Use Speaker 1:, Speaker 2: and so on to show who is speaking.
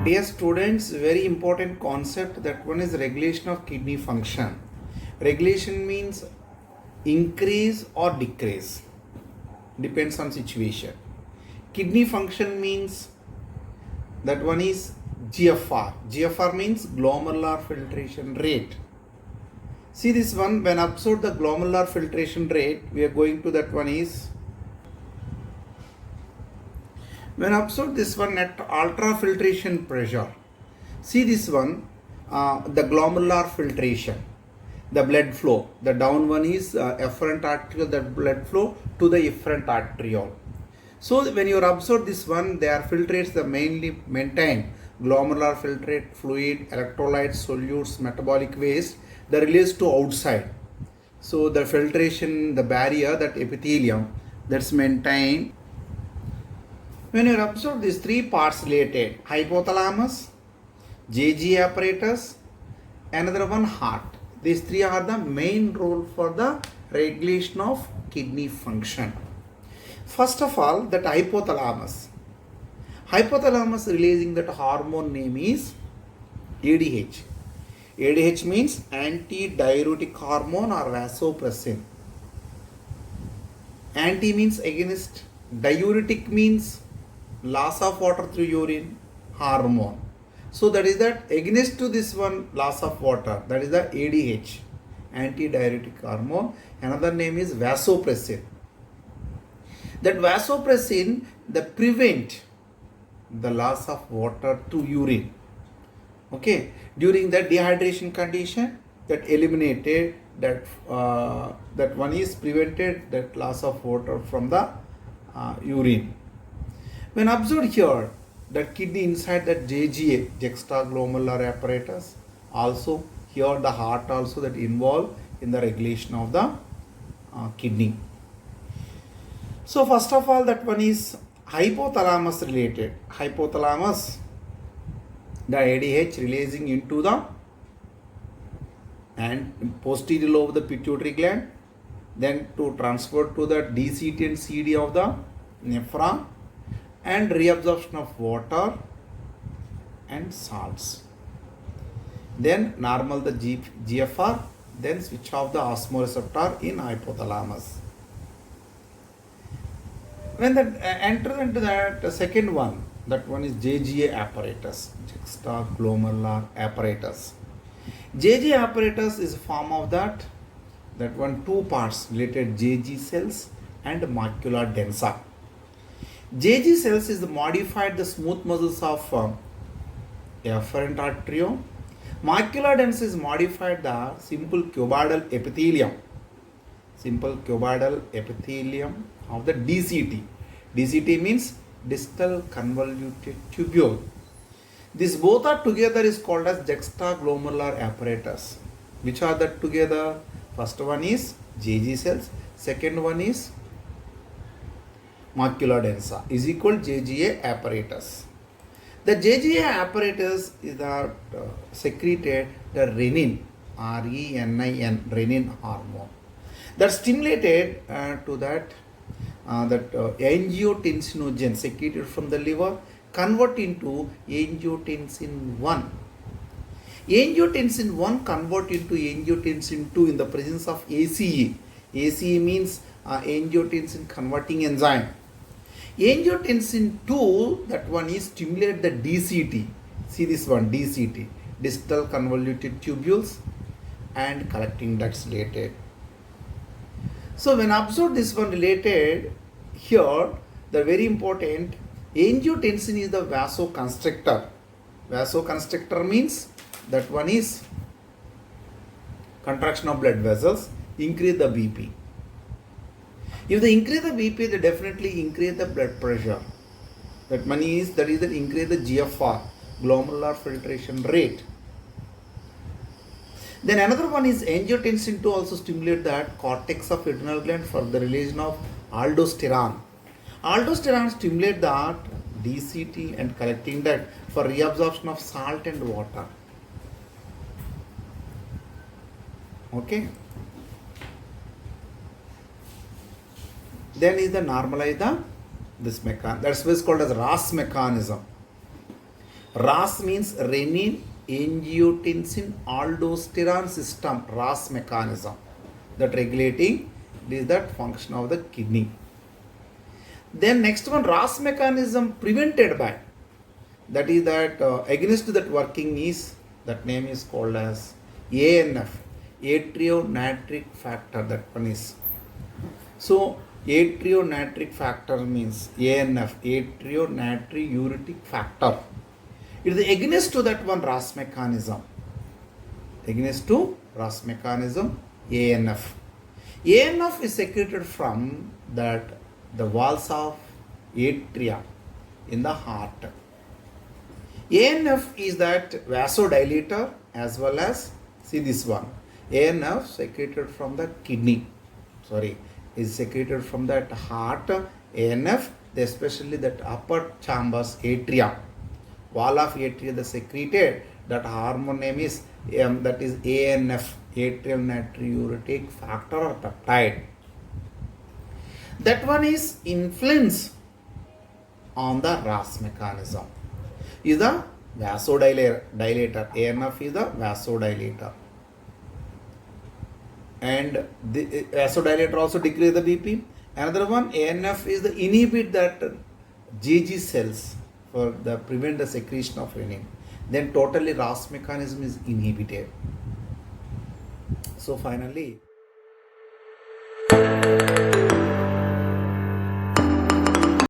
Speaker 1: Dear students, very important concept. That one is regulation of kidney function. Regulation means increase or decrease, depends on situation. Kidney function means that one is GFR. GFR means glomerular filtration rate. See this one, when observed the glomerular filtration rate, we are going to that one is, when observed this one at ultrafiltration pressure. See this one, the glomerular filtration, the blood flow. The down one is efferent arteriole, the blood flow to the efferent arteriole. So when you observe this one, they are filtrates that mainly maintain glomerular filtrate, fluid, electrolytes, solutes, metabolic waste, the release to outside. So the filtration, the barrier, that epithelium, that's maintained. When you observe these three parts related, hypothalamus, JG apparatus, another one heart. These three are the main role for the regulation of kidney function. First of all, that hypothalamus. Hypothalamus releasing that hormone name is ADH. ADH means antidiuretic hormone or vasopressin. Anti means against, diuretic means loss of water through urine, hormone. So that is that against to this one loss of water, that is the ADH, antidiuretic hormone. Another name is vasopressin. That vasopressin, that prevent the loss of water to urine. Okay, during that dehydration condition, that eliminated that that one is prevented that loss of water from the urine. When observed here, that kidney inside that JGA, juxtaglomerular apparatus, also here the heart also that involved in the regulation of the kidney. So first of all, that one is hypothalamus related. Hypothalamus, the ADH releasing into the and posterior lobe of the pituitary gland, then to transfer to the DCT and CD of the nephron, and reabsorption of water and salts. Then normal the GFR, then switch off the osmoreceptor in hypothalamus. When that enters into that second one, that one is JGA apparatus, juxtaglomerular apparatus. JGA apparatus is a form of that one two parts related, JG cells and macula densa. JG cells is modified the smooth muscles of efferent arteriole. Macula densa is modified the simple cuboidal epithelium. Simple cuboidal epithelium of the DCT. DCT means distal convoluted tubule. This both are together is called as juxtaglomerular apparatus. Which are that together? First one is JG cells. Second one is macula densa is equal JGA apparatus. The JGA apparatus is the secreted the renin, RENIN, renin hormone. That stimulated to that angiotensinogen secreted from the liver, convert into angiotensin 1. Angiotensin 1 convert into angiotensin 2 in the presence of ACE. ACE means angiotensin converting enzyme. Angiotensin 2, that one is stimulate the DCT. See this one, DCT, distal convoluted tubules and collecting ducts related. So when observed this one related, here the very important, angiotensin is the vasoconstrictor. Vasoconstrictor means that one is contraction of blood vessels, increase the BP. If they increase the BP, they definitely increase the blood pressure. That is that increase the GFR, glomerular filtration rate. Then another one is angiotensin 2 also stimulate that cortex of adrenal gland for the release of aldosterone. Aldosterone stimulate that DCT and collecting that for reabsorption of salt and water. Okay. Then is the normalize the this mechanism. That's what's called as RAS mechanism. RAS means renin, angiotensin, aldosterone system, RAS mechanism that regulating this is that function of the kidney. Then next one, RAS mechanism prevented by, that is that against that working is, that name is called as ANF, atrionatric factor, that one is. So atrionatric factor means ANF, atrionatriuretic factor. It is against to that one RAS mechanism. Against to RAS mechanism, ANF. ANF is secreted from that the walls of atria in the heart. ANF is that vasodilator as well as, see this one, ANF secreted from the kidney, is secreted from that heart. ANF, especially that upper chambers, atria, wall of atria, the secreted, that hormone name is, that is ANF, atrial natriuretic factor or peptide. That one is influence on the RAS mechanism. Is the vasodilator. ANF is the vasodilator. And the vasodilator also decrease the BP. Another one, ANF is the inhibit that GG cells for the prevent the secretion of renin. Then totally RAS mechanism is inhibited. So finally